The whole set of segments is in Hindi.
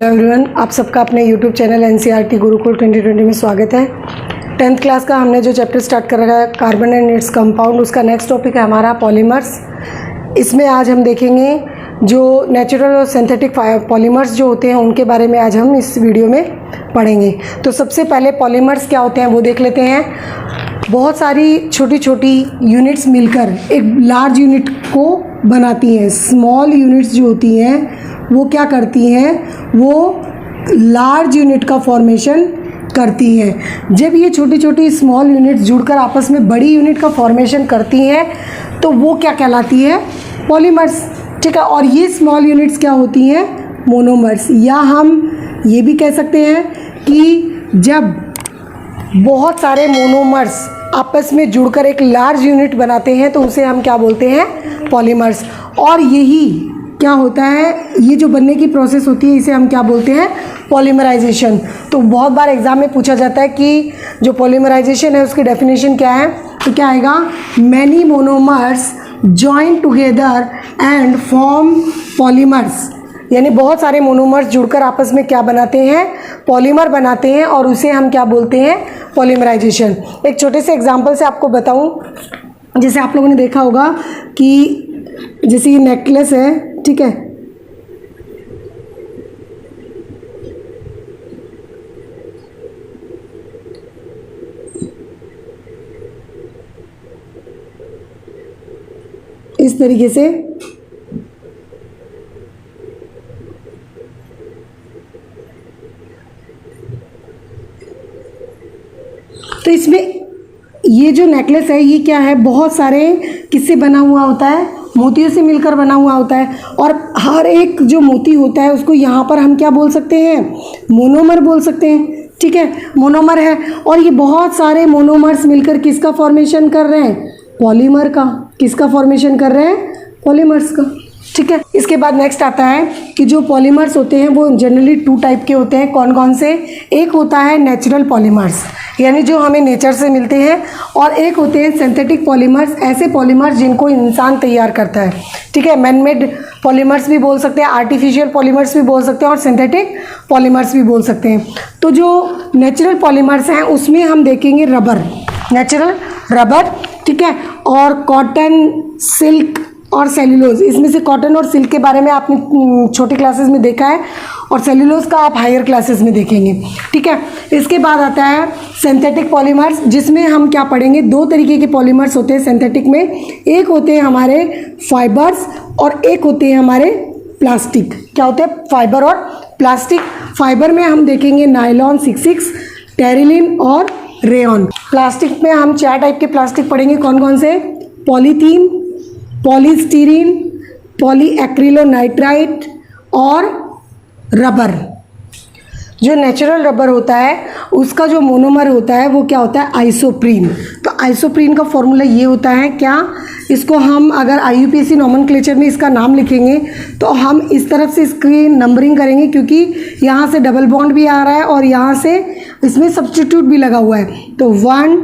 एवरीवन, आप सबका अपने यूट्यूब चैनल एनसीईआरटी गुरुकुल 2020 में स्वागत है। 10th क्लास का हमने जो चैप्टर स्टार्ट कर रखा है कार्बन एंड इट्स कंपाउंड, उसका नेक्स्ट टॉपिक है हमारा पॉलीमर्स। इसमें आज हम देखेंगे जो नेचुरल और सिंथेटिक पॉलीमर्स जो होते हैं उनके बारे में आज हम इस वीडियो में पढ़ेंगे। तो सबसे पहले पॉलीमर्स क्या होते हैं वो देख लेते हैं। बहुत सारी छोटी छोटी यूनिट्स मिलकर एक लार्ज यूनिट को बनाती हैं। स्मॉल यूनिट्स जो होती हैं वो क्या करती हैं, वो लार्ज यूनिट का फॉर्मेशन करती हैं। जब ये छोटी छोटी स्मॉल यूनिट्स जुड़कर आपस में बड़ी यूनिट का फॉर्मेशन करती हैं तो वो क्या कहलाती है, पॉलीमर्स। ठीक है, और ये स्मॉल यूनिट्स क्या होती हैं, मोनोमर्स। या हम ये भी कह सकते हैं कि जब बहुत सारे मोनोमर्स आपस में जुड़कर एक लार्ज यूनिट बनाते हैं तो उसे हम क्या बोलते हैं, पॉलीमर्स। और यही क्या होता है, ये जो बनने की प्रोसेस होती है इसे हम क्या बोलते हैं, पॉलीमराइजेशन। तो बहुत बार एग्जाम में पूछा जाता है कि जो पॉलीमराइजेशन है उसकी डेफिनेशन क्या है, तो क्या आएगा, many monomers join together and form polymers. यानी बहुत सारे मोनोमर्स जुड़कर आपस में क्या बनाते हैं, पॉलीमर बनाते हैं, और उसे हम क्या बोलते हैं, पॉलीमराइजेशन। एक छोटे से एग्जांपल से आपको बताऊं, जैसे आप लोगों ने देखा होगा कि जैसे ये नेकलेस है, ठीक है, इस तरीके से तो इसमें ये जो नेकलेस है ये क्या है, बहुत सारे किससे बना हुआ होता है, मोतियों से मिलकर बना हुआ होता है। और हर एक जो मोती होता है उसको यहाँ पर हम क्या बोल सकते हैं, मोनोमर बोल सकते हैं। ठीक है, मोनोमर है। और ये बहुत सारे मोनोमर्स मिलकर किसका फॉर्मेशन कर रहे हैं, पॉलीमर का। किसका फॉर्मेशन कर रहे हैं, पॉलीमर्स का। ठीक है, इसके बाद नेक्स्ट आता है कि जो पॉलीमर्स होते हैं वो जनरली 2 टाइप के होते हैं। कौन कौन से, एक होता है नेचुरल पॉलीमर्स, यानी जो हमें नेचर से मिलते हैं, और एक होते हैं सिंथेटिक पॉलीमर्स, ऐसे पॉलीमर्स जिनको इंसान तैयार करता है। ठीक है, मैन मेड पॉलीमर्स भी बोल सकते हैं, आर्टिफिशियल पॉलीमर्स भी बोल सकते हैं, और सिंथेटिक पॉलीमर्स भी बोल सकते हैं। तो जो नेचुरल पॉलीमर्स हैं उसमें हम देखेंगे रबर, नेचुरल रबर, ठीक है, और कॉटन, सिल्क और सेल्यूलोज। इसमें से कॉटन और सिल्क के बारे में आपने छोटी क्लासेस में देखा है, और सेल्यूलोज का आप हायर क्लासेस में देखेंगे। ठीक है, इसके बाद आता है सिंथेटिक पॉलीमर्स, जिसमें हम क्या पढ़ेंगे, 2 तरीके के पॉलीमर्स होते हैं सिंथेटिक में। एक होते हैं हमारे फाइबर्स और एक होते हैं हमारे प्लास्टिक। क्या होते हैं, फाइबर और प्लास्टिक। फाइबर में हम देखेंगे नायलॉन 66, टेरिलिन और रेयॉन। प्लास्टिक में हम 4 टाइप के प्लास्टिक पढ़ेंगे। कौन कौन से, पॉलीथीन, पॉलीस्टीरीन, पॉलीएक्रिलोनाइट्राइट और रबर। जो नेचुरल रबर होता है उसका जो मोनोमर होता है वो क्या होता है, आइसोप्रीन। तो आइसोप्रीन का फॉर्मूला ये होता है क्या, इसको हम अगर IUPAC नोमेनक्लेचर में इसका नाम लिखेंगे तो हम इस तरफ से इसकी नंबरिंग करेंगे, क्योंकि यहाँ से डबल बॉन्ड भी आ रहा है और यहाँ से इसमें सब्स्टिट्यूट भी लगा हुआ है। तो 1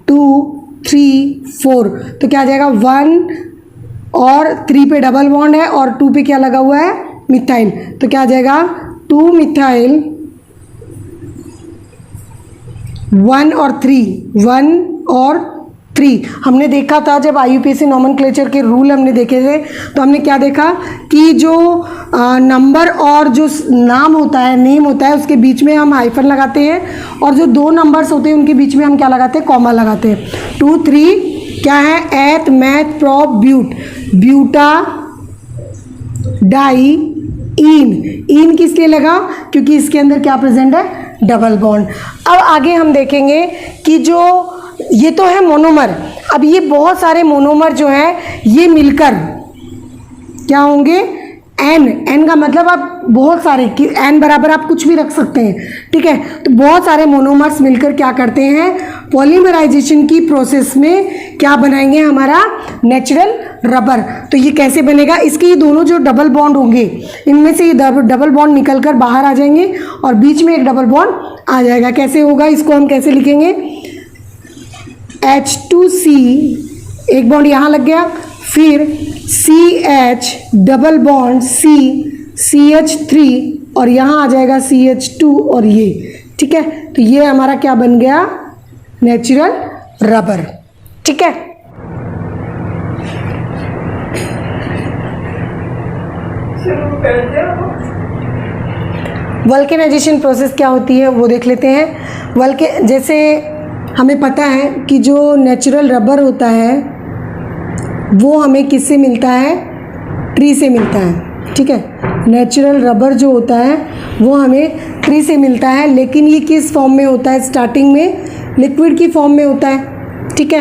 2 3 4, तो क्या आ जाएगा, 1 और 3 पे डबल बॉन्ड है और 2 पे क्या लगा हुआ है, मिथाइल। तो क्या आ जाएगा, 2 मिथाइल 1 और 3, 1 और 3। हमने देखा था जब IUPAC नोमेनक्लेचर के रूल हमने देखे थे तो हमने क्या देखा कि जो नंबर और जो नाम होता है, नेम होता है, उसके बीच में हम हाइफन लगाते हैं, और जो 2 नंबर्स होते हैं उनके बीच में हम क्या लगाते हैं, कॉमा लगाते हैं। 2 3 क्या है, eth, meth, prop, but, buta, di, इन किस लिए लगा, क्योंकि इसके अंदर क्या प्रेजेंट है, डबल बॉन्ड। अब आगे हम देखेंगे कि जो ये तो है मोनोमर। अब ये बहुत सारे मोनोमर जो है ये मिलकर क्या होंगे, एन का मतलब आप बहुत सारे, कि एन बराबर आप कुछ भी रख सकते हैं। ठीक है, तो बहुत सारे मोनोमर्स मिलकर क्या करते हैं, पॉलीमराइजेशन की प्रोसेस में क्या बनाएंगे, हमारा नेचुरल रबर। तो ये कैसे बनेगा, इसके ये दोनों जो डबल बॉन्ड होंगे इनमें से ये डबल बॉन्ड निकलकर बाहर आ जाएंगे और बीच में एक डबल बॉन्ड आ जाएगा। कैसे होगा, इसको हम कैसे लिखेंगे, H2C, एक बॉन्ड यहाँ लग गया, फिर CH डबल बॉन्ड CH3 और यहाँ आ जाएगा CH2 और ये, ठीक है। तो ये हमारा क्या बन गया, नेचुरल रबर, ठीक है। वल्केनाइजेशन प्रोसेस क्या होती है वो देख लेते हैं। जैसे हमें पता है कि जो नेचुरल रबर होता है वो हमें किससे मिलता है, ट्री से मिलता है, ठीक है। नेचुरल रबर जो होता है वो हमें ट्री से मिलता है, लेकिन ये किस फॉर्म में होता है, स्टार्टिंग में लिक्विड की फॉर्म में होता है, ठीक है।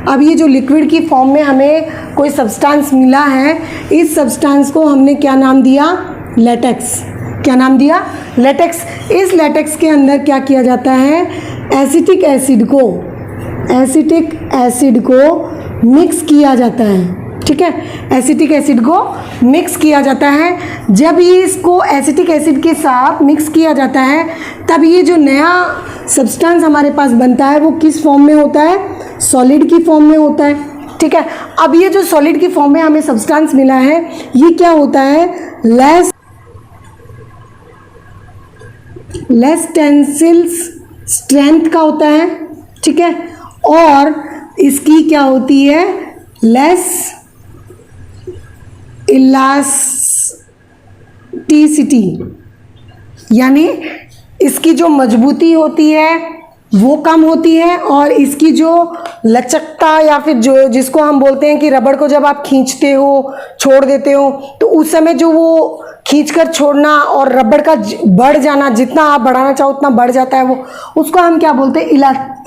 अब ये जो लिक्विड की फॉर्म में हमें कोई सब्सटेंस मिला है, इस सब्सटेंस को हमने क्या नाम दिया, लेटेक्स। क्या नाम दिया, लेटेक्स। इस लेटेक्स के अंदर क्या किया जाता है, एसिटिक एसिड को मिक्स किया जाता है, ठीक है। एसिटिक एसिड को मिक्स किया जाता है। जब ये इसको एसिटिक एसिड के साथ मिक्स किया जाता है तब ये जो नया सब्सटेंस हमारे पास बनता है वो किस फॉर्म में होता है, सॉलिड की फॉर्म में होता है, ठीक है। अब ये जो सॉलिड की फॉर्म में हमें सब्सटेंस मिला है ये क्या होता है, लेस टेंसिल स्ट्रेंथ का होता है, ठीक है। और इसकी क्या होती है, लेस इलास्टिसिटी, यानी इसकी जो मजबूती होती है वो कम होती है, और इसकी जो लचकता या फिर जो जिसको हम बोलते हैं कि रबड़ को जब आप खींचते हो, छोड़ देते हो, तो उस समय जो वो खींचकर छोड़ना और रबड़ का बढ़ जाना, जितना आप बढ़ाना चाहो उतना बढ़ जाता है वो, उसको हम क्या बोलते हैं,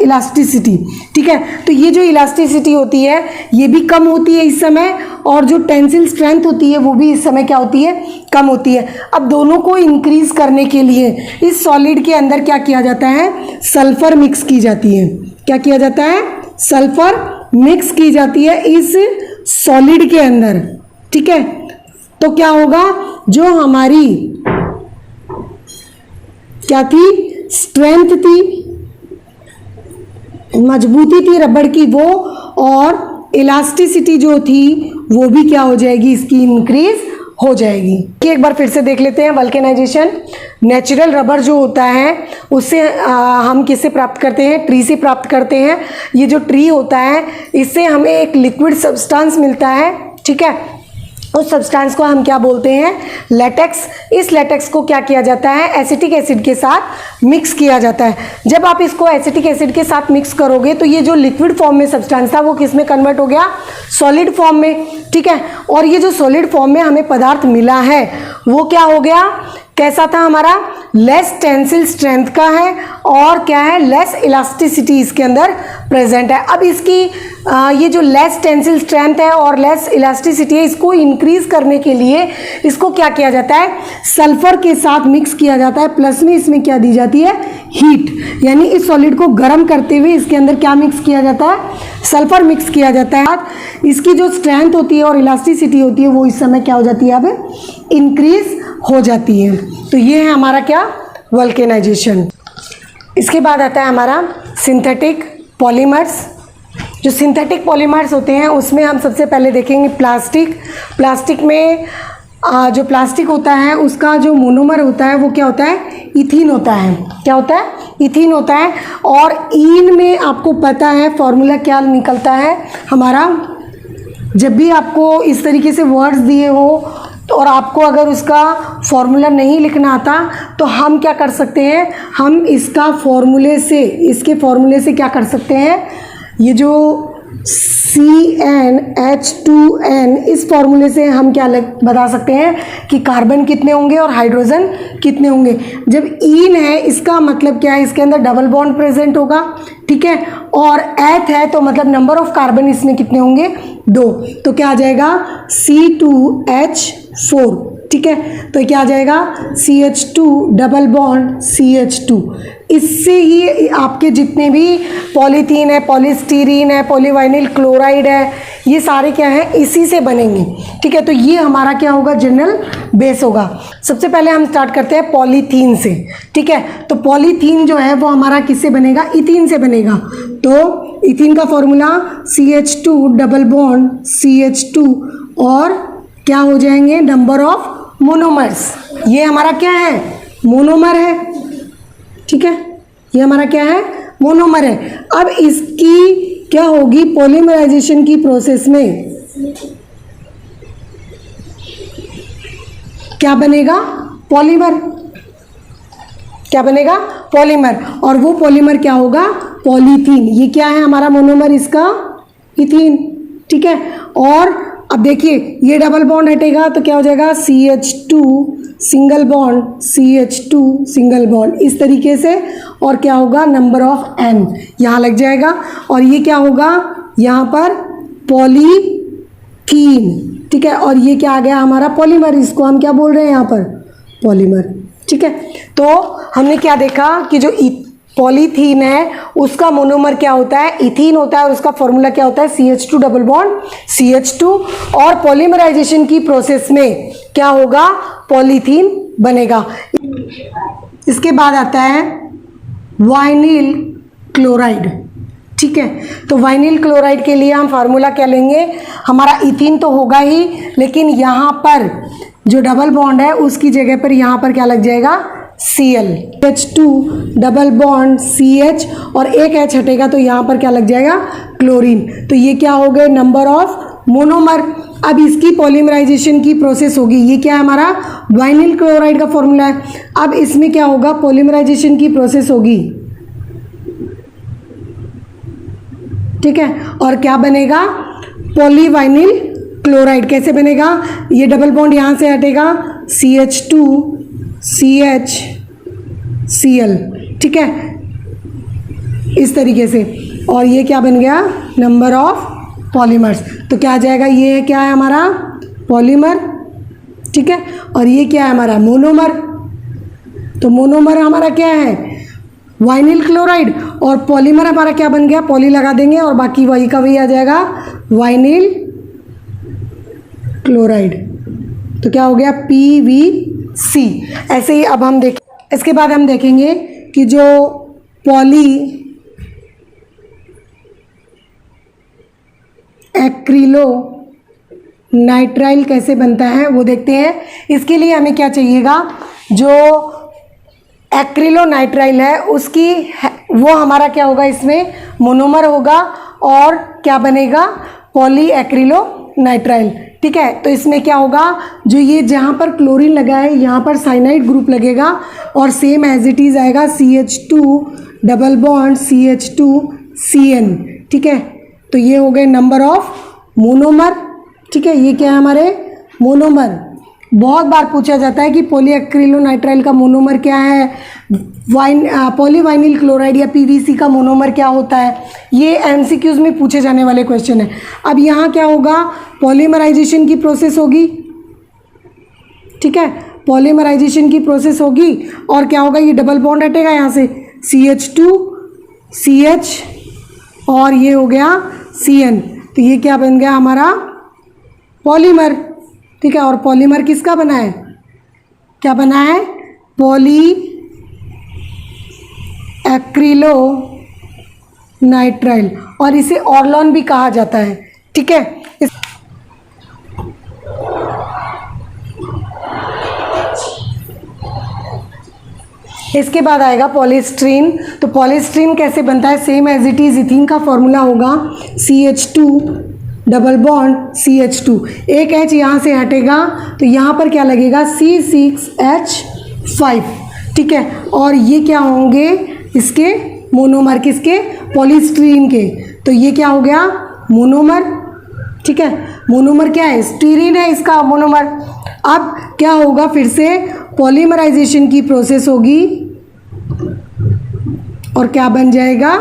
इलास्टिसिटी, ठीक है। तो ये जो इलास्टिसिटी होती है ये भी कम होती है इस समय, और जो टेंसिल स्ट्रेंथ होती है वो भी इस समय क्या होती है, कम होती है। अब दोनों को इंक्रीज करने के लिए इस सॉलिड के अंदर क्या किया जाता है, सल्फर मिक्स की जाती है। क्या किया जाता है, सल्फर मिक्स की जाती है इस सॉलिड के अंदर, ठीक है। तो क्या होगा, जो हमारी क्या थी, स्ट्रेंथ थी, मजबूती थी रबड़ की वो, और इलास्टिसिटी जो थी वो भी क्या हो जाएगी, इसकी इंक्रीज हो जाएगी। कि एक बार फिर से देख लेते हैं वल्केनाइजेशन। नेचुरल रबर जो होता है उससे हम किससे प्राप्त करते हैं, ट्री से प्राप्त करते हैं। ये जो ट्री होता है इससे हमें एक लिक्विड सब्सटेंस मिलता है, ठीक है। उस सब्सटेंस को हम क्या बोलते हैं, लेटेक्स। इस लेटेक्स को क्या किया जाता है, एसिटिक एसिड के साथ मिक्स किया जाता है। जब आप इसको एसिटिक एसिड के साथ मिक्स करोगे तो ये जो लिक्विड फॉर्म में सब्सटेंस था वो किस में कन्वर्ट हो गया, सॉलिड फॉर्म में, ठीक है। और ये जो सॉलिड फॉर्म में हमें पदार्थ मिला है वो क्या हो गया, कैसा था हमारा, लेस टेंसिल स्ट्रेंथ का है, और क्या है, लेस इलास्टिसिटी इसके अंदर प्रेजेंट है। अब इसकी ये जो लेस टेंसिल स्ट्रेंथ है और लेस इलास्टिसिटी है, इसको इंक्रीज करने के लिए इसको क्या किया जाता है, सल्फर के साथ मिक्स किया जाता है, प्लस में इसमें क्या दी जाती है, हीट। यानी इस सॉलिड को गर्म करते हुए इसके अंदर क्या मिक्स किया जाता है, सल्फर मिक्स किया जाता है। इसकी जो स्ट्रेंथ होती है और इलास्टिसिटी होती है वो इस समय क्या हो जाती है, अब इंक्रीज हो जाती है। तो ये है हमारा क्या, वल्केनाइजेशन। इसके बाद आता है हमारा सिंथेटिक पॉलीमर्स। जो सिंथेटिक पॉलीमर्स होते हैं उसमें हम सबसे पहले देखेंगे प्लास्टिक में जो प्लास्टिक होता है उसका जो मोनोमर होता है वो क्या होता है, इथीन होता है। क्या होता है, इथीन होता है। और ईन में आपको पता है फॉर्मूला क्या निकलता है हमारा, जब भी आपको इस तरीके से वर्ड्स दिए हो और आपको अगर उसका फॉर्मूला नहीं लिखना आता तो हम क्या कर सकते हैं, हम इसके फॉर्मूले से क्या कर सकते हैं, ये जो CnH2n, इस फॉर्मूले से हम क्या बता सकते हैं कि कार्बन कितने होंगे और हाइड्रोजन कितने होंगे। जब ईन है इसका मतलब क्या है, इसके अंदर डबल बॉन्ड प्रेजेंट होगा, ठीक है। और एथ है तो मतलब नंबर ऑफ कार्बन इसमें कितने होंगे, 2। तो क्या आ जाएगा, C2H4, ठीक है। तो क्या आ जाएगा, CH2 डबल बॉन्ड CH2। इससे ही आपके जितने भी पॉलीथीन है, पॉलीस्टीरीन है, पॉलीवाइनिल क्लोराइड है, ये सारे क्या है, इसी से बनेंगे, ठीक है। तो ये हमारा क्या होगा, जनरल बेस होगा। सबसे पहले हम स्टार्ट करते हैं पॉलीथीन से, ठीक है। तो पॉलीथीन जो है वो हमारा किससे बनेगा, इथीन से बनेगा। तो इथीन का formula CH2 double bond CH2 और क्या हो जाएंगे, नंबर ऑफ मोनोमर्स। ये हमारा क्या है? मोनोमर है, ठीक है, ये हमारा क्या है? मोनोमर है। अब इसकी क्या होगी? पॉलीमराइजेशन की प्रोसेस में क्या बनेगा? पॉलीमर। क्या बनेगा? पॉलीमर। और वो पॉलीमर क्या होगा? पॉलीथीन। ये क्या है हमारा मोनोमर इसका? इथीन, ठीक है। और अब देखिए ये डबल बॉन्ड हटेगा तो क्या हो जाएगा? CH2 single bond, CH2 single bond, इस तरीके से। और क्या होगा? नंबर ऑफ N यहाँ लग जाएगा। और ये क्या होगा? यहाँ पर पॉलीथीन, ठीक है। और ये क्या आ गया हमारा? पॉलीमर। इसको हम क्या बोल रहे हैं यहाँ पर? पॉलीमर, ठीक है। तो हमने क्या देखा कि जो पॉलीथीन है उसका मोनोमर क्या होता है? इथीन होता है। और उसका फॉर्मूला क्या होता है? CH2 double bond CH2। और पॉलीमराइजेशन की प्रोसेस में क्या होगा? पॉलीथीन बनेगा। इसके बाद आता है वाइनिल क्लोराइड, ठीक है। तो वाइनिल क्लोराइड के लिए हम फार्मूला क्या लेंगे? हमारा इथीन तो होगा ही, लेकिन यहाँ पर जो डबल बॉन्ड है उसकी जगह पर यहाँ पर क्या लग जाएगा? Cl, H2 double bond CH और एक H हटेगा तो यहाँ पर क्या लग जाएगा? क्लोरीन। तो ये क्या हो गए? Number of monomer. अब इसकी पॉलीमराइजेशन की प्रोसेस होगी। ये क्या है हमारा? वाइनिल क्लोराइड का फॉर्मूला है। अब इसमें क्या होगा? पॉलीमराइजेशन की प्रोसेस होगी, ठीक है। और क्या बनेगा? पॉलीवाइनिल क्लोराइड। कैसे बनेगा? ये डबल बॉन्ड यहाँ से हटेगा, CH2 CH Cl, ठीक है, इस तरीके से। और ये क्या बन गया? Number of polymers. तो क्या आ जाएगा? ये क्या है हमारा? पॉलीमर, ठीक है। और ये क्या है हमारा? मोनोमर। तो मोनोमर हमारा क्या है? Vinyl chloride. और पॉलीमर हमारा क्या बन गया? पॉली लगा देंगे और बाकी वही का वही आ जाएगा, वाइनिल क्लोराइड। तो क्या हो गया? PVC। ऐसे ही अब हम देखें, इसके बाद हम देखेंगे कि जो पॉली एक्रिलो नाइट्राइल कैसे बनता है वो देखते हैं। इसके लिए हमें क्या चाहिएगा? जो एक्रिलो नाइट्राइल है उसकी वो हमारा क्या होगा? इसमें मोनोमर होगा। और क्या बनेगा? पॉली एक्रिलो नाइट्राइल, ठीक है। तो इसमें क्या होगा? जो ये जहाँ पर क्लोरीन लगा है यहाँ पर साइनाइड ग्रुप लगेगा और सेम एज इट इज़ आएगा CH2 double bond CH2 CN, ठीक है। तो ये हो गए नंबर ऑफ मोनोमर, ठीक है। ये क्या है हमारे? मोनोमर। बहुत बार पूछा जाता है कि पॉलीएक्रिलोनाइट्राइल का मोनोमर क्या है, पॉलीवाइनिल क्लोराइड या PVC का मोनोमर क्या होता है। ये MCQs में पूछे जाने वाले क्वेश्चन है। अब यहाँ क्या होगा? पॉलीमराइजेशन की प्रोसेस होगी, ठीक है, पॉलीमराइजेशन की प्रोसेस होगी। और क्या होगा? ये डबल बॉन्ड हटेगा यहाँ से, CH2 CH और ये हो गया CN। तो ये क्या बन गया हमारा? पॉलीमर, ठीक है। और पॉलीमर किसका बना है? क्या बना है? Poly acrylo nitrile. और इसे ऑर्लॉन भी कहा जाता है, ठीक है। इसके बाद आएगा पॉलीस्टीरीन। तो पॉलीस्टीरीन कैसे बनता है? Same as it is ethene का फॉर्मूला होगा, CH2 डबल बॉन्ड CH2, एक H यहाँ से हटेगा तो यहाँ पर क्या लगेगा? C6H5, ठीक है। और ये क्या होंगे? इसके मोनोमर, किसके? पॉलीस्टीरीन के। तो ये क्या हो गया? मोनोमर, ठीक है। मोनोमर क्या है? स्टीरीन है इसका मोनोमर। अब क्या होगा? फिर से पॉलीमराइजेशन की प्रोसेस होगी और क्या बन जाएगा?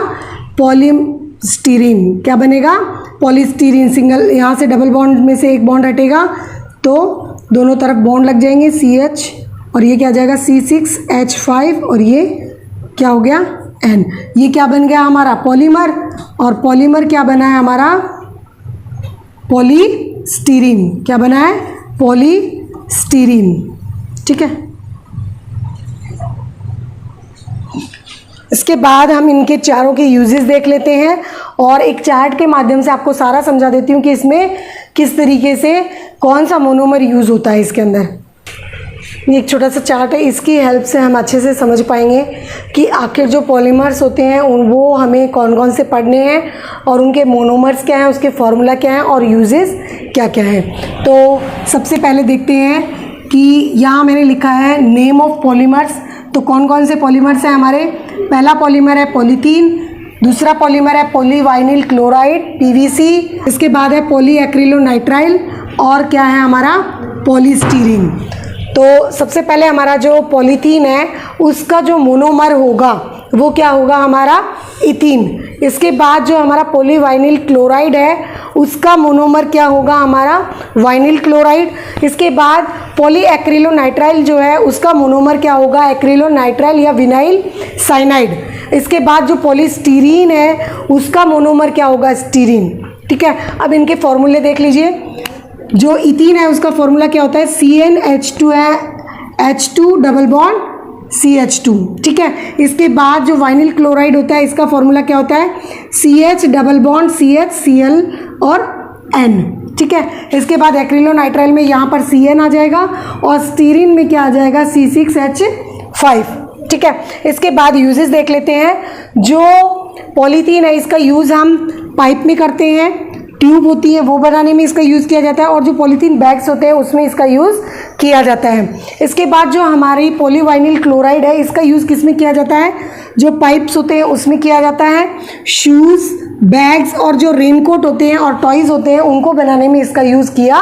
पॉलीस्टीरीन। क्या बनेगा? पॉलीस्टीरीन। सिंगल यहाँ से डबल बॉन्ड में से एक बॉन्ड हटेगा तो दोनों तरफ बॉन्ड लग जाएंगे, CH, और ये क्या आ जाएगा? C6H5 और ये क्या हो गया? N। ये क्या बन गया हमारा? पॉलीमर। और पॉलीमर क्या बना है हमारा? पॉलीस्टीरीन। क्या बना है? पॉलीस्टीरीन, ठीक है। इसके बाद हम इनके चारों के यूजेस देख लेते हैं और एक चार्ट के माध्यम से आपको सारा समझा देती हूँ कि इसमें किस तरीके से कौन सा मोनोमर यूज़ होता है इसके अंदर। ये एक छोटा सा चार्ट है, इसकी हेल्प से हम अच्छे से समझ पाएंगे कि आखिर जो पॉलीमर्स होते हैं वो हमें कौन कौन से पढ़ने हैं और उनके मोनोमर्स क्या हैं, उसके फॉर्मूला क्या हैं और यूजेस क्या क्या हैं। तो सबसे पहले देखते हैं कि यहाँ मैंने लिखा है नेम ऑफ पॉलीमर्स। तो कौन कौन से पॉलीमर्स हैं हमारे। पहला पॉलीमर है पॉलीथीन, दूसरा पॉलीमर है पॉलीवाइनिल क्लोराइड पीवीसी, इसके बाद है पॉलीएक्रिलोनाइट्राइल और क्या है हमारा पॉलीस्टीरीन। तो सबसे पहले हमारा जो पॉलीथीन है उसका जो मोनोमर होगा वो क्या होगा हमारा इथीन। इसके बाद जो हमारा पॉलीवाइनिल क्लोराइड है उसका मोनोमर क्या होगा हमारा वाइनिल क्लोराइड। इसके बाद पॉलीएक्रिलोनाइट्राइल जो है उसका मोनोमर क्या होगा एक्रिलोनाइट्राइल या विनाइल साइनाइड। इसके बाद जो पॉलीस्टीरीन है उसका मोनोमर क्या होगा स्टीरीन। ठीक है, अब इनके फॉर्मूले देख लीजिए। जो इथीन है उसका फॉर्मूला क्या होता है CnH2 है, H2 डबल बॉन्ड CH2। ठीक है, इसके बाद जो वाइनिल क्लोराइड होता है इसका फॉर्मूला क्या होता है CH double bond CH Cl और N। ठीक है, इसके बाद एक्रिलोनाइट्राइल में यहाँ पर Cn आ जाएगा और स्टीरीन में क्या आ जाएगा C6H5। ठीक है, इसके बाद यूजेस देख लेते हैं। जो पॉलीथीन है इसका यूज़ हम पाइप में करते हैं, ट्यूब होती है वो बनाने में इसका यूज़ किया जाता है और जो पॉलीथीन बैग्स होते हैं उसमें इसका यूज़ किया जाता है। इसके बाद जो हमारी पॉलीवाइनिल क्लोराइड है इसका यूज़ किस में किया जाता है, जो पाइप्स होते हैं उसमें किया जाता है, शूज़ बैग्स और जो रेनकोट होते हैं और टॉयज़ होते हैं उनको बनाने में इसका यूज़ किया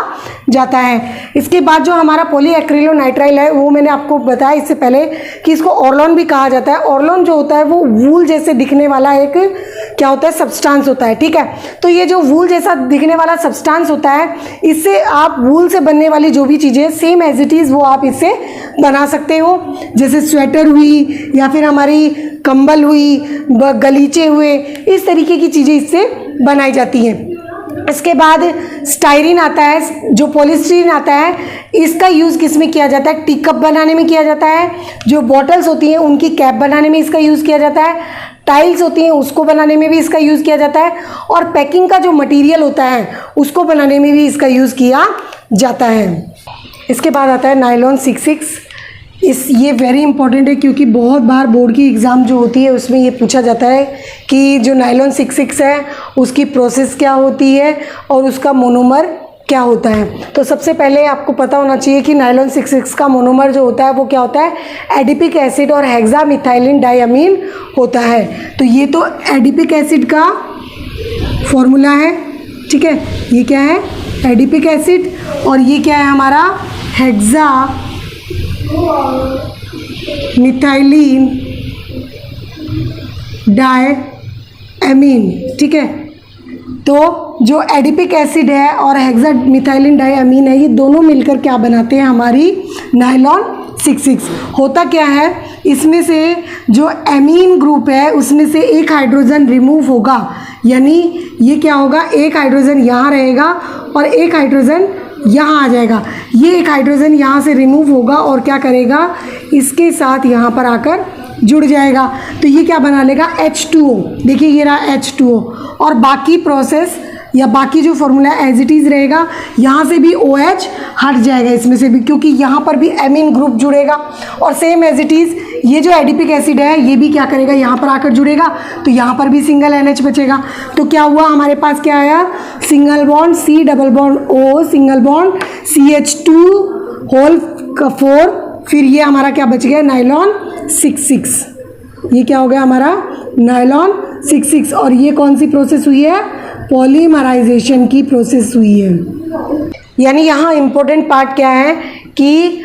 जाता है। इसके बाद जो हमारा पॉलीएक्रिलोनाइट्राइल है वो मैंने आपको बताया इससे पहले कि इसको ऑर्लोन भी कहा जाता है। ऑर्लोन जो होता है वो वूल जैसे दिखने वाला एक क्या होता है सब्सटेंस होता है। ठीक है, तो ये जो वूल जैसा दिखने वाला सब्सटेंस होता है इससे आप वूल से बनने वाली जो भी चीज़ें सेम एज इट इज़ वो आप इससे बना सकते हो, जैसे स्वेटर हुई या फिर हमारी कंबल हुई, गलीचे हुए, इस तरीके की चीज़ें इससे बनाई जाती हैं। इसके बाद स्टाइरिन आता है, जो पॉलीस्टीरीन आता है इसका यूज़ किस में किया जाता है, टी कप बनाने में किया जाता है, जो बॉटल्स होती हैं उनकी कैप बनाने में इसका यूज़ किया जाता है, टाइल्स होती हैं उसको बनाने में भी इसका यूज़ किया जाता है और पैकिंग का जो मटेरियल होता है उसको बनाने में भी इसका यूज़ किया जाता है। इसके बाद आता है नायलॉन 66। ये वेरी इंपॉर्टेंट है क्योंकि बहुत बार बोर्ड की एग्ज़ाम जो होती है उसमें ये पूछा जाता है कि जो नायलॉन 66 है उसकी प्रोसेस क्या होती है और उसका मोनोमर क्या होता है। तो सबसे पहले आपको पता होना चाहिए कि नायलॉन 66 का मोनोमर जो होता है वो क्या होता है एडिपिक एसिड और हेक्सामिथाइलिन डायमीन होता है। तो ये तो एडिपिक एसिड का फॉर्मूला है। ठीक है, ये क्या है एडिपिक एसिड और ये क्या है हमारा हेक्सामिथाइलिन डायमीन। ठीक है, तो जो एडिपिक एसिड है और हेक्सामिथाइलिन डायमीन है ये दोनों मिलकर क्या बनाते हैं हमारी नायलॉन 66। होता क्या है इसमें से जो एमीन ग्रुप है उसमें से एक हाइड्रोजन रिमूव होगा, यानी ये क्या होगा एक हाइड्रोजन यहाँ रहेगा और एक हाइड्रोजन यहाँ आ जाएगा। ये एक हाइड्रोजन यहाँ से रिमूव होगा और क्या करेगा इसके साथ यहाँ पर आकर जुड़ जाएगा। तो ये क्या बना लेगा H2O। देखिए ये रहा H2O और बाकी प्रोसेस या बाकी जो फॉर्मूला एज इट इज़ रहेगा। यहाँ से भी OH हट जाएगा इसमें से भी क्योंकि यहाँ पर भी एमीन ग्रुप जुड़ेगा और सेम एज इट इज़ ये जो एडिपिक एसिड है ये भी क्या करेगा यहाँ पर आकर जुड़ेगा तो यहाँ पर भी सिंगल NH बचेगा। तो क्या हुआ हमारे पास क्या आया single bond C double bond O single bond CH2 whole 4, फिर ये हमारा क्या बच गया नायलॉन 66। ये क्या हो गया हमारा नायलॉन 66 और ये कौन सी प्रोसेस हुई है पॉलीमराइजेशन की प्रोसेस हुई है। यानी यहाँ इम्पोर्टेंट पार्ट क्या है कि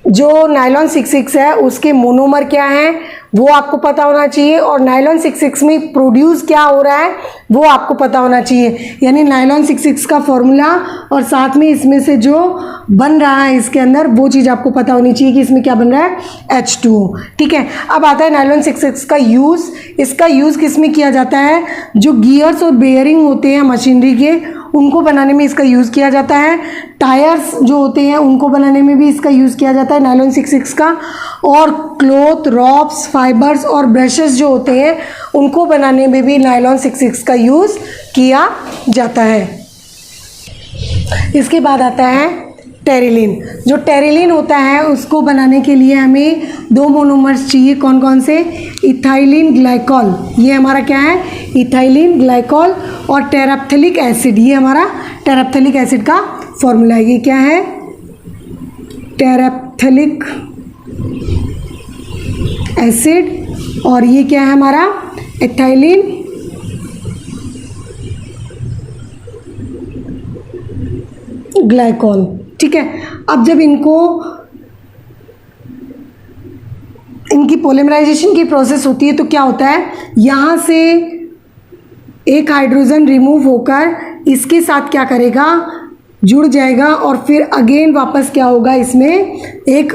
जो नायलॉन 66 है उसके मोनोमर क्या है वो आपको पता होना चाहिए और नायलॉन 66 में प्रोड्यूस क्या हो रहा है वो आपको पता होना चाहिए। यानी नायलॉन 66 का फॉर्मूला और साथ में इसमें से जो बन रहा है इसके अंदर वो चीज़ आपको पता होनी चाहिए कि इसमें क्या बन रहा है H2O। ठीक है, अब आता है नायलॉन 66 का यूज़। इसका यूज़ किस में किया जाता है, जो गियर्स और बेयरिंग होते हैं मशीनरी के उनको बनाने में इसका यूज़ किया जाता है। टायर्स जो होते हैं उनको बनाने में भी इसका यूज़ किया जाता है नायलॉन 66 का। और क्लॉथ रॉप्स फाइबर्स और ब्रशेस जो होते हैं उनको बनाने में भी नायलॉन 66 का यूज़ किया जाता है। इसके बाद आता है टेरिलिन। जो टेरिलिन होता है उसको बनाने के लिए हमें 2 मोनोमर्स चाहिए। कौन कौन से? इथाइलिन ग्लाइकॉल, ये हमारा क्या है? Ethylene glycol. और टेराप्थेलिक एसिड, ये हमारा टेराप्थेलिक एसिड का फॉर्मूला है। ये क्या है? टेराप्थेलिक एसिड। और ये क्या है हमारा? Ethylene glycol. ठीक है। अब जब इनकी पॉलीमराइजेशन की प्रोसेस होती है तो क्या होता है, यहाँ से एक हाइड्रोजन रिमूव होकर इसके साथ क्या करेगा? जुड़ जाएगा और फिर अगेन वापस क्या होगा? इसमें एक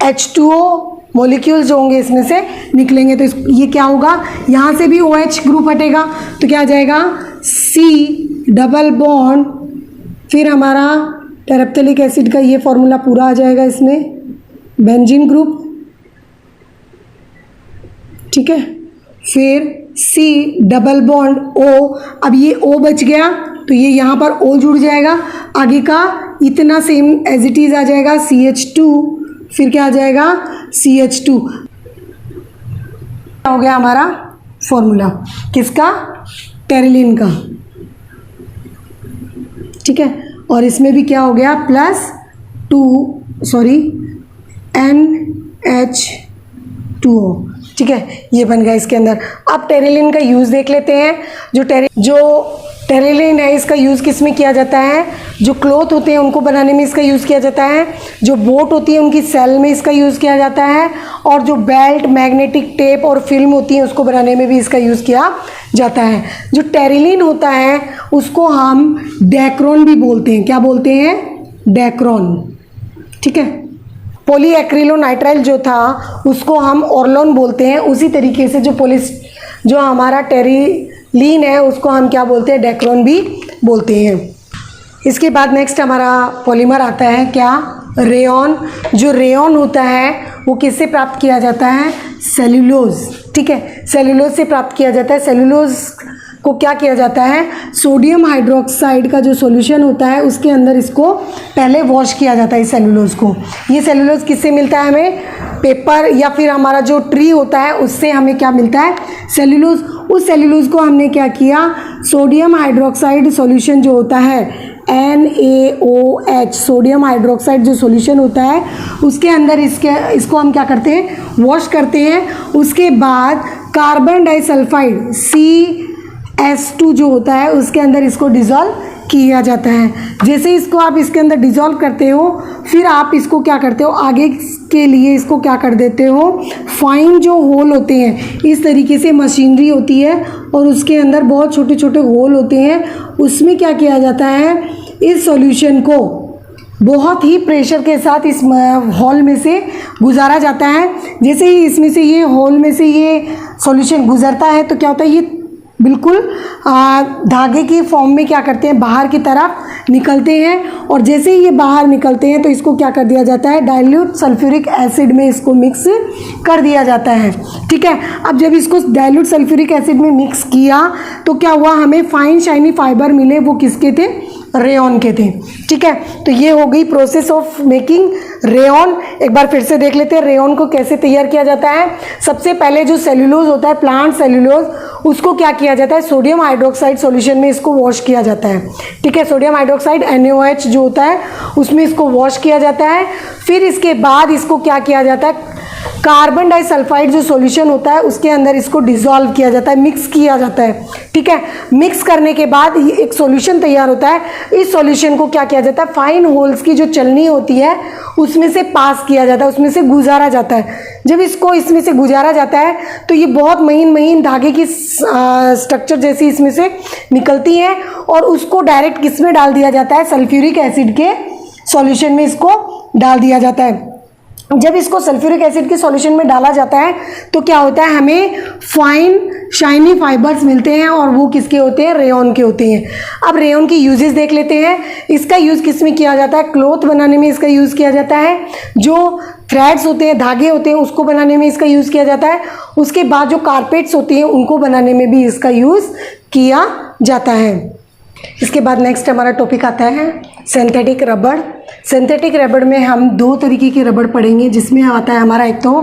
H2O मॉलिक्यूल्स जो होंगे इसमें से निकलेंगे। तो ये क्या होगा? यहाँ से भी OH ग्रुप हटेगा तो क्या आ जाएगा? C डबल बॉन्ड, फिर हमारा टेराप्थेलिक एसिड का ये फॉर्मूला पूरा आ जाएगा इसमें, बेंजीन ग्रुप। ठीक है। फिर C डबल बॉन्ड O, अब ये O बच गया तो ये यहाँ पर O जुड़ जाएगा, आगे का इतना सेम एज इट इज़ आ जाएगा CH2, फिर क्या आ जाएगा? CH2। हो गया हमारा फॉर्मूला किसका? टेरिलिन का। ठीक है। और इसमें भी क्या हो गया? NH2O। ठीक है, ये बन गया इसके अंदर। अब टेरिलिन का यूज़ देख लेते हैं। जो टेरिलिन है इसका यूज़ किस में किया जाता है? जो क्लॉथ होते हैं उनको बनाने में इसका यूज़ किया जाता है। जो बोट होती है उनकी सेल में इसका यूज़ किया जाता है। और जो बेल्ट, मैग्नेटिक टेप और फिल्म होती है उसको बनाने में भी इसका यूज़ किया जाता है। जो टेरिलिन होता है उसको हम डेक्रोन भी बोलते हैं। क्या बोलते हैं? डेक्रोन। ठीक है। पॉलीएक्रिलोनाइट्राइल जो था उसको हम ऑर्लोन बोलते हैं। उसी तरीके से जो हमारा टेरिलीन है उसको हम क्या बोलते हैं? डेक्रोन भी बोलते हैं। इसके बाद नेक्स्ट हमारा पॉलीमर आता है क्या? रेयॉन। जो रेयॉन होता है वो किससे प्राप्त किया जाता है? सेल्यूलोज। ठीक है, सेल्यूलोज से प्राप्त किया जाता है। सेल्यूलोज को क्या किया जाता है? सोडियम हाइड्रोक्साइड का जो सॉल्यूशन होता है उसके अंदर इसको पहले वॉश किया जाता है सेल्यूलोज को। ये सेल्यूलोज किससे मिलता है हमें? पेपर या फिर हमारा जो ट्री होता है उससे हमें क्या मिलता है? सेल्यूलोज। उस सेल्यूलोज को हमने क्या किया? सोडियम हाइड्रोक्साइड सॉल्यूशन जो होता है NaOH, सोडियम हाइड्रोक्साइड जो सॉल्यूशन होता है उसके अंदर इसको हम क्या करते हैं? वॉश करते हैं। उसके बाद कार्बन डाइसल्फाइड CS2 जो होता है उसके अंदर इसको डिज़ोल्व किया जाता है। जैसे इसको आप इसके अंदर डिज़ोल्व करते हो फिर आप इसको क्या करते हो? आगे के लिए इसको क्या कर देते हो? फाइन जो होल होते हैं, इस तरीके से मशीनरी होती है और उसके अंदर बहुत छोटे छोटे होल होते हैं, उसमें क्या किया जाता है? इस सॉल्यूशन को बहुत ही प्रेशर के साथ इस हॉल में से गुजारा जाता है। जैसे ही इसमें से ये हॉल में से ये सॉल्यूशन गुजरता है तो क्या होता है? ये बिल्कुल धागे की फॉर्म में क्या करते हैं? बाहर की तरफ निकलते हैं। और जैसे ही ये बाहर निकलते हैं तो इसको क्या कर दिया जाता है? डाइल्यूट सल्फ्यूरिक एसिड में इसको मिक्स कर दिया जाता है। ठीक है। अब जब इसको डाइल्यूट सल्फ्यूरिक एसिड में मिक्स किया तो क्या हुआ? हमें फाइन शाइनी फाइबर मिले। वो किसके थे? रेयॉन के थे। ठीक है। तो ये हो गई प्रोसेस ऑफ मेकिंग रेयॉन। एक बार फिर से देख लेते हैं रेयॉन को कैसे तैयार किया जाता है। सबसे पहले जो सेल्यूलोज होता है, प्लांट सेल्यूलोज, उसको क्या किया जाता है? सोडियम हाइड्रोक्साइड सॉल्यूशन में इसको वॉश किया जाता है। ठीक है। सोडियम हाइड्रोक्साइड NaOH जो होता है उसमें इसको वॉश किया जाता है। फिर इसके बाद इसको क्या किया जाता है? कार्बन डाइसल्फाइड जो सॉल्यूशन होता है उसके अंदर इसको डिसॉल्व किया जाता है, मिक्स किया जाता है। ठीक है। मिक्स करने के बाद ये एक सॉल्यूशन तैयार होता है। इस सॉल्यूशन को क्या किया जाता है? फाइन होल्स की जो चलनी होती है उसमें से पास किया जाता है, उसमें से गुजारा जाता है। जब इसको इसमें से गुजारा जाता है तो ये बहुत महीन महीन धागे की स्ट्रक्चर जैसी इसमें से निकलती है और उसको डायरेक्ट किस में डाल दिया जाता है? सल्फ्यूरिक एसिड के सॉल्यूशन में इसको डाल दिया जाता है। जब इसको सल्फ्यूरिक एसिड के सॉल्यूशन में डाला जाता है तो क्या होता है? हमें फाइन शाइनी फाइबर्स मिलते हैं और वो किसके होते हैं? रेयॉन के होते हैं। अब रेयॉन की यूजेस देख लेते हैं। इसका यूज़ किस में किया जाता है? क्लॉथ बनाने में इसका यूज़ किया जाता है। जो थ्रेड्स होते हैं, धागे होते हैं, उसको बनाने में इसका यूज़ किया जाता है। उसके बाद जो कारपेट्स होती हैं उनको बनाने में भी इसका यूज़ किया जाता है। इसके बाद नेक्स्ट हमारा टॉपिक आता है सिंथेटिक रबड़। सिंथेटिक रबड़ में हम दो तरीके की रबड़ पढ़ेंगे, जिसमें आता है हमारा एक तो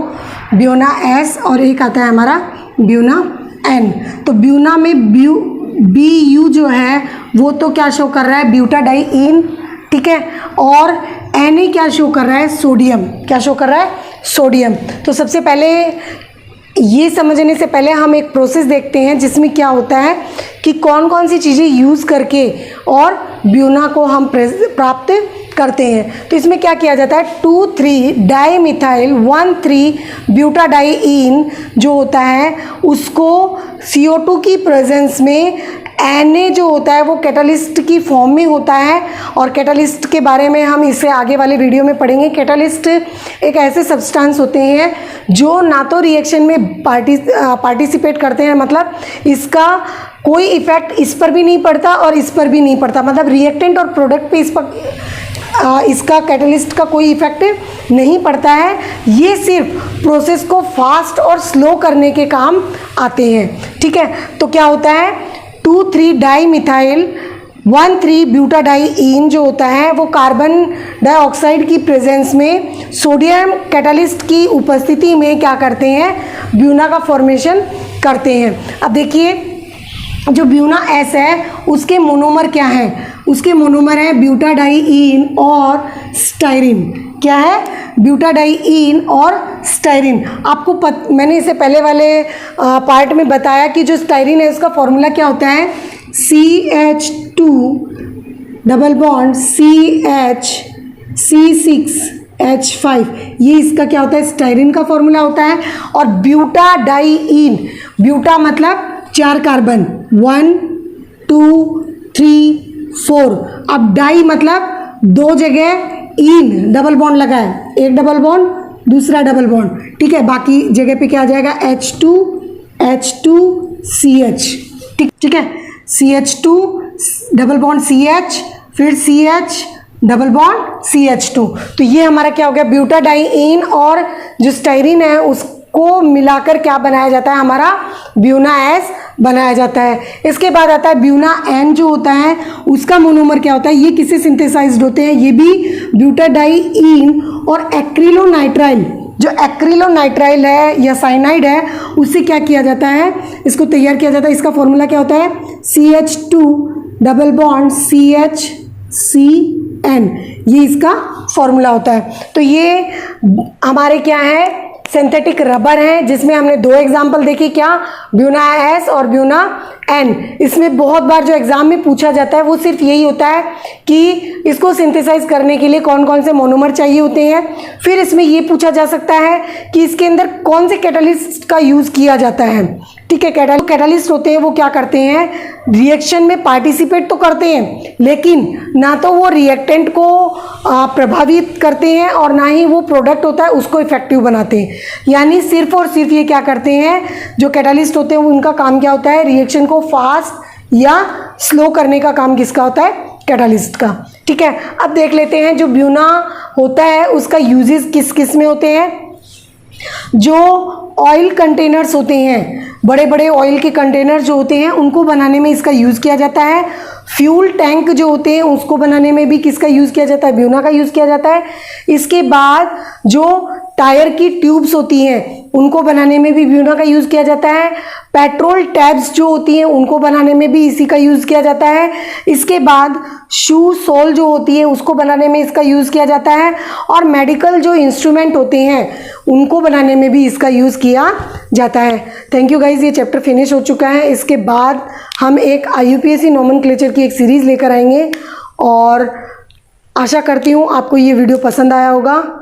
ब्यूना एस और एक आता है हमारा ब्यूना एन। तो ब्यूना में बी यू जो है वो तो क्या शो कर रहा है, ब्यूटाडाइईन, ठीक है, और एन ए क्या शो कर रहा है, सोडियम। क्या शो कर रहा है, सोडियम। तो सबसे पहले ये समझने से पहले हम एक प्रोसेस देखते हैं जिसमें क्या होता है कि कौन कौन सी चीज़ें यूज़ करके और ब्यूना को हम प्राप्त करते हैं। तो इसमें क्या किया जाता है, 2,3 डाईमिथाइल 1,3 ब्यूटाडाइईन जो होता है उसको CO2 की प्रेजेंस में Na जो होता है वो कैटालिस्ट की फॉर्म में होता है। और कैटालिस्ट के बारे में हम इससे आगे वाले वीडियो में पढ़ेंगे। कैटालिस्ट एक ऐसे सब्सटेंस होते हैं जो ना तो रिएक्शन में पार्टिसिपेट करते हैं, मतलब इसका कोई इफेक्ट इस पर भी नहीं पड़ता और इस पर भी नहीं पड़ता, मतलब रिएक्टेंट और प्रोडक्ट पे इसका कैटलिस्ट का कोई इफेक्ट नहीं पड़ता है। ये सिर्फ प्रोसेस को फास्ट और स्लो करने के काम आते हैं, ठीक है। तो क्या होता है, 2,3 डाईमिथाइल 1,3 ब्यूटाडाइईन जो होता है वो कार्बन डाइऑक्साइड की प्रेजेंस में सोडियम कैटालिस्ट की उपस्थिति में क्या करते हैं, ब्यूना का फॉर्मेशन करते हैं। अब देखिए जो ब्यूना एस है उसके मोनोमर क्या है, उसके मोनोमर है ब्यूटाडाइईन और स्टाइरिन। क्या है, ब्यूटाडाइईन और स्टाइरिन। आपको मैंने इससे पहले वाले पार्ट में बताया कि जो स्टाइरिन है उसका फॉर्मूला क्या होता है, CH2 डबल बॉन्ड CH6H5, ये इसका क्या होता है, स्टाइरिन का फॉर्मूला होता है। और ब्यूटाडाइईन, ब्यूटा मतलब 4 कार्बन, 1 2 3 4। अब डाई मतलब 2 जगह इन डबल बॉन्ड लगा है, एक डबल बॉन्ड दूसरा डबल बॉन्ड, ठीक है। बाकी जगह पे क्या आ जाएगा, H2CH, ठीक है, CH2 डबल बॉन्ड CH, फिर CH डबल बॉन्ड CH2। तो ये हमारा क्या हो गया, ब्यूटाडाइईन और जो स्टाइरिन है उसको मिलाकर क्या बनाया जाता है, हमारा ब्यूना एस बनाया जाता है। इसके बाद आता है ब्यूना एन जो होता है उसका मोनोमर क्या होता है, ये किससे सिंथेसाइज्ड होते हैं, ये भी ब्यूटाडाइईन और एक्रिलोनाइट्राइल, जो एक्रिलोनाइट्राइल है या साइनाइड है उससे क्या किया जाता है, इसको तैयार किया जाता है। इसका फॉर्मूला क्या होता है, CH2 डबल बॉन्ड CHCN, ये इसका फॉर्मूला होता है। तो ये हमारे क्या है, सिंथेटिक रबर है, जिसमें हमने 2 एग्जाम्पल देखे, क्या, ब्यूना एस और ब्यूना एन। इसमें बहुत बार जो एग्जाम में पूछा जाता है वो सिर्फ यही होता है कि इसको सिंथेसाइज करने के लिए कौन कौन से मोनोमर चाहिए होते हैं। फिर इसमें ये पूछा जा सकता है कि इसके अंदर कौन से कैटालिस्ट का यूज़ किया जाता है, ठीक है। कैटालिस्ट होते हैं वो क्या करते हैं, रिएक्शन में पार्टिसिपेट तो करते हैं लेकिन ना तो वो रिएक्टेंट को प्रभावित करते हैं और ना ही वो प्रोडक्ट होता है उसको इफेक्टिव बनाते हैं। यानी सिर्फ और सिर्फ ये क्या करते हैं, जो कैटालिस्ट होते हैं उनका काम क्या होता है, रिएक्शन को फास्ट या स्लो करने का काम किसका होता है, कैटालिस्ट का, ठीक है। अब देख लेते हैं जो ब्यूना होता है उसका यूजेस किस किस में होते हैं। जो ऑयल कंटेनर्स होते हैं, बड़े बड़े ऑयल के कंटेनर जो होते हैं उनको बनाने में इसका यूज़ किया जाता है। फ्यूल टैंक जो होते हैं उसको बनाने में भी किसका यूज़ किया जाता है, ब्यूना का यूज़ किया जाता है। इसके बाद जो टायर की ट्यूब्स होती हैं उनको बनाने में भी ब्यूना का यूज़ किया जाता है। पेट्रोल टैब्स जो होती हैं उनको बनाने में भी इसी का यूज़ किया जाता है। इसके बाद शू सोल जो होती है उसको बनाने में इसका यूज़ किया जाता है। और मेडिकल जो इंस्ट्रूमेंट होते हैं उनको बनाने में भी इसका यूज़ किया जाता है। थैंक यू गाइज, ये चैप्टर फिनिश हो चुका है। इसके बाद हम एक IUPAC नोमेनक्लेचर की एक सीरीज़ लेकर आएंगे और आशा करती हूँ आपको ये वीडियो पसंद आया होगा।